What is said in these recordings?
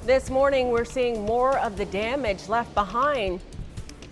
This morning, we're seeing more of the damage left behind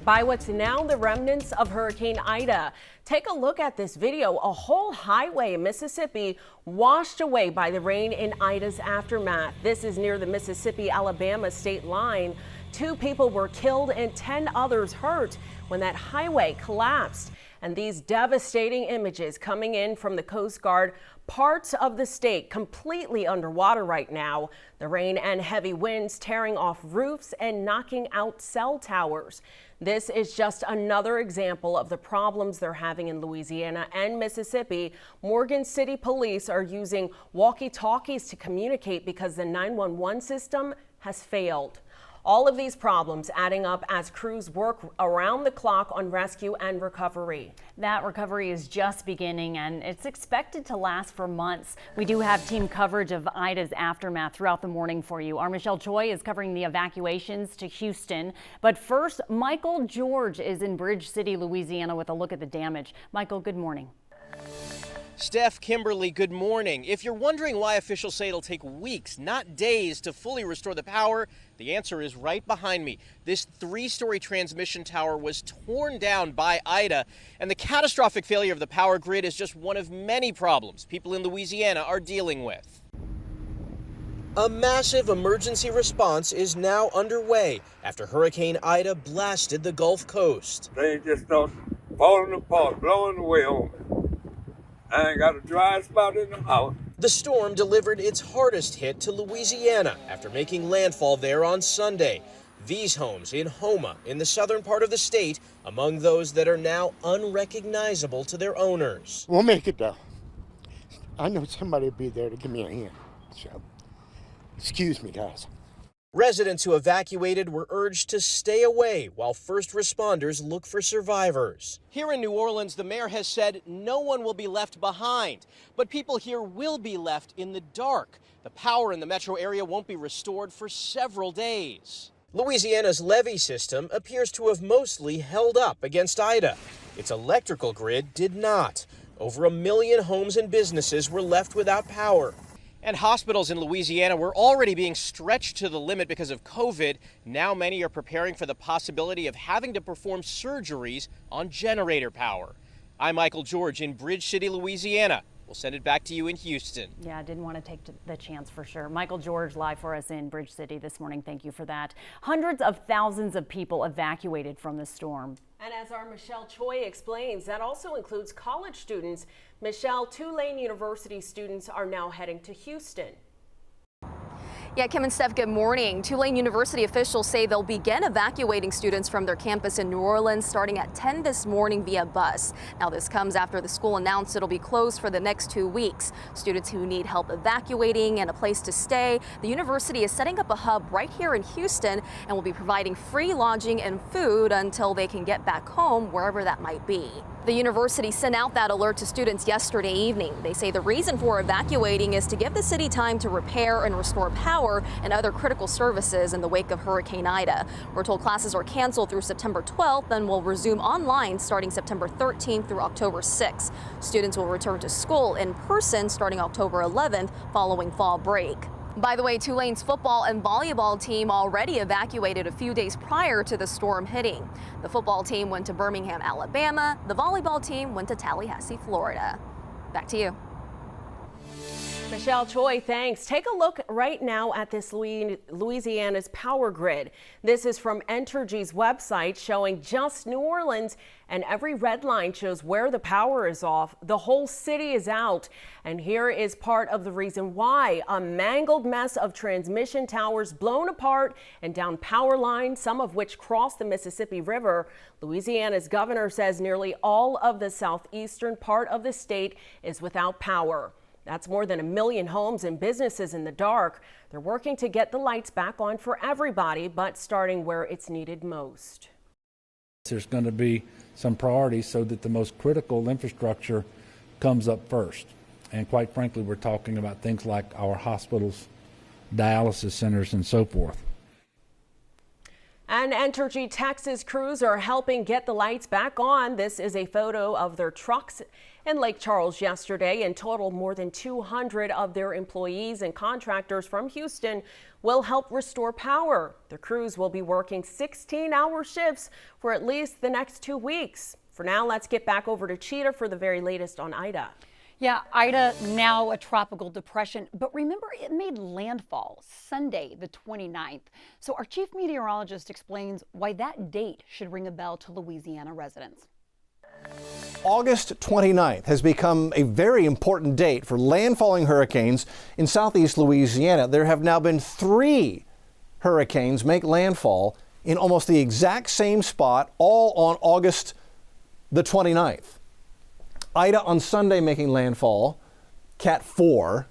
by what's now the remnants of Hurricane Ida. Take a look at this video. A whole highway in Mississippi washed away by the rain in Ida's aftermath. This is near the Mississippi-Alabama state line. 2 people were killed and 10 others hurt when that highway collapsed. And these devastating images coming in from the Coast Guard. Parts of the state completely underwater right now. The rain and heavy winds tearing off roofs and knocking out cell towers. This is just another example of the problems they're having in Louisiana and Mississippi. Morgan City police are using walkie-talkies to communicate because the 911 system has failed. All of these problems adding up as crews work around the clock on rescue and recovery. That recovery is just beginning and it's expected to last for months. We do have team coverage of Ida's aftermath throughout the morning for you. Our Michelle Choi is covering the evacuations to Houston. But first, Michael George is in Bridge City, Louisiana with a look at the damage. Michael, good morning. Steph, Kimberly, good morning. If you're wondering why officials say it'll take weeks, not days, to fully restore the power, the answer is right behind me. This 3-story transmission tower was torn down by Ida, and the catastrophic failure of the power grid is just one of many problems people in Louisiana are dealing with. A massive emergency response is now underway after Hurricane Ida blasted the Gulf Coast. They just start falling apart, blowing away on me. I ain't got a dry spot in the house. The storm delivered its hardest hit to Louisiana after making landfall there on Sunday. These homes in Houma, in the southern part of the state, among those that are now unrecognizable to their owners. We'll make it though. I know somebody will be there to give me a hand. So, excuse me, guys. Residents who evacuated were urged to stay away while first responders look for survivors. Here in New Orleans, the mayor has said no one will be left behind, but people here will be left in the dark. The power in the metro area won't be restored for several days. Louisiana's levee system appears to have mostly held up against Ida. Its electrical grid did not. Over 1 million homes and businesses were left without power. And hospitals in Louisiana were already being stretched to the limit because of COVID. Now many are preparing for the possibility of having to perform surgeries on generator power. I'm Michael George in Bridge City, Louisiana. We'll send it back to you in Houston. Yeah, I didn't want to take the chance for sure. Michael George live for us in Bridge City this morning. Thank you for that. Hundreds of thousands of people evacuated from the storm. And as our Michelle Choi explains, that also includes college students. Michelle, Tulane University students are now heading to Houston. Yeah, Kim and Steph, good morning. Tulane University officials say they'll begin evacuating students from their campus in New Orleans starting at 10 this morning via bus. Now, this comes after the school announced it'll be closed for the next 2 weeks. Students who need help evacuating and a place to stay, the university is setting up a hub right here in Houston and will be providing free lodging and food until they can get back home, wherever that might be. The university sent out that alert to students yesterday evening. They say the reason for evacuating is to give the city time to repair and restore power and other critical services in the wake of Hurricane Ida. We're told classes are canceled through September 12th and will resume online starting September 13th through October 6th. Students will return to school in person starting October 11th following fall break. By the way, Tulane's football and volleyball team already evacuated a few days prior to the storm hitting. The football team went to Birmingham, Alabama. The volleyball team went to Tallahassee, Florida. Back to you. Michelle Choi, thanks. Take a look right now at this Louisiana's power grid. This is from Entergy's website showing just New Orleans, and every red line shows where the power is off. The whole city is out, and here is part of the reason why. A mangled mess of transmission towers blown apart and down power lines, some of which cross the Mississippi River. Louisiana's governor says nearly all of the southeastern part of the state is without power. That's more than 1 million homes and businesses in the dark. They're working to get the lights back on for everybody, but starting where it's needed most. There's going to be some priorities so that the most critical infrastructure comes up first. And quite frankly, we're talking about things like our hospitals, dialysis centers, and so forth. And And Entergy Texas crews are helping get the lights back on. This is a photo of their trucks in Lake Charles yesterday. In total, more than 200 of their employees and contractors from Houston will help restore power. The crews will be working 16-hour shifts for at least the next 2 weeks. For now, let's get back over to Cheetah for the very latest on Ida. Yeah, Ida, now a tropical depression, but remember it made landfall Sunday, the 29th. So our chief meteorologist explains why that date should ring a bell to Louisiana residents. August 29th has become a very important date for landfalling hurricanes in southeast Louisiana. There have now been 3 hurricanes make landfall in almost the exact same spot, all on August the 29th. Ida on Sunday making landfall, Cat 4.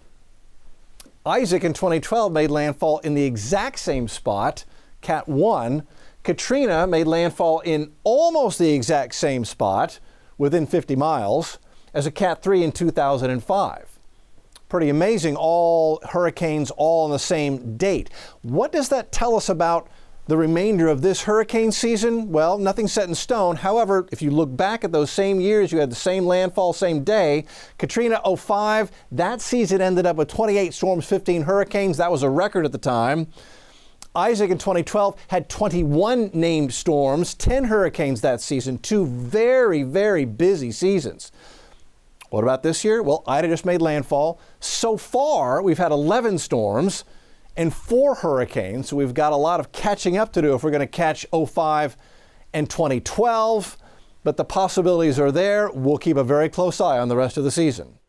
Isaac in 2012 made landfall in the exact same spot, Cat 1. Katrina made landfall in almost the exact same spot, within 50 miles, as a Cat 3 in 2005. Pretty amazing, all hurricanes all on the same date. What does that tell us about the remainder of this hurricane season? Well, nothing set in stone. However, if you look back at those same years, you had the same landfall, same day. Katrina 05, that season ended up with 28 storms, 15 hurricanes. That was a record at the time. Isaac in 2012 had 21 named storms, 10 hurricanes that season, 2 very, very busy seasons. What about this year? Well, Ida just made landfall. So far, we've had 11 storms and 4 hurricanes, so we've got a lot of catching up to do if we're going to catch 05 and 2012, but the possibilities are there. We'll keep a very close eye on the rest of the season.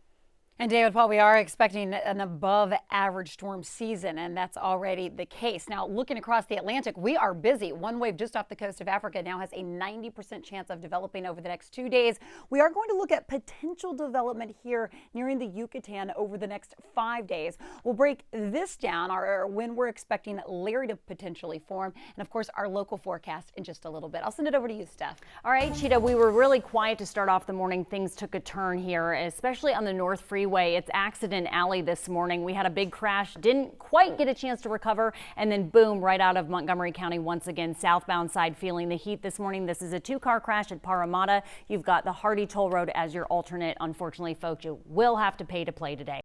And David, Paul, we are expecting an above average storm season, and that's already the case. Now, looking across the Atlantic, we are busy. One wave just off the coast of Africa now has a 90% chance of developing over the next 2 days. We are going to look at potential development here nearing the Yucatan over the next 5 days. We'll break this down, when we're expecting Larry to potentially form, and of course, our local forecast in just a little bit. I'll send it over to you, Steph. All right, Cheetah, we were really quiet to start off the morning. Things took a turn here, especially on the North Freeway. It's Accident Alley this morning. We had a big crash, didn't quite get a chance to recover, and then boom, right out of Montgomery County once again. Southbound side feeling the heat this morning. This is a 2-car crash at Parramatta. You've got the Hardy Toll Road as your alternate. Unfortunately, folks, you will have to pay to play today.